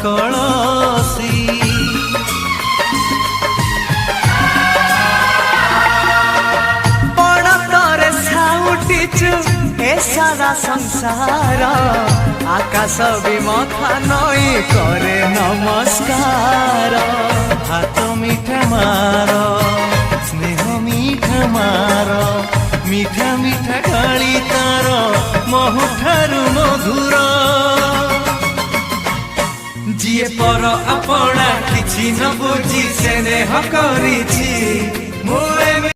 कलसी पड़तरे साउटिचु ए सारा संसार आकाश भी मथा नई करे नमस्कार हाथ मीठा मार स्नेह मीठा मार मीठा मीठा गाली तार महुठारु मधुर जीए पर अपना किछि न बुझी स्नेह करिछि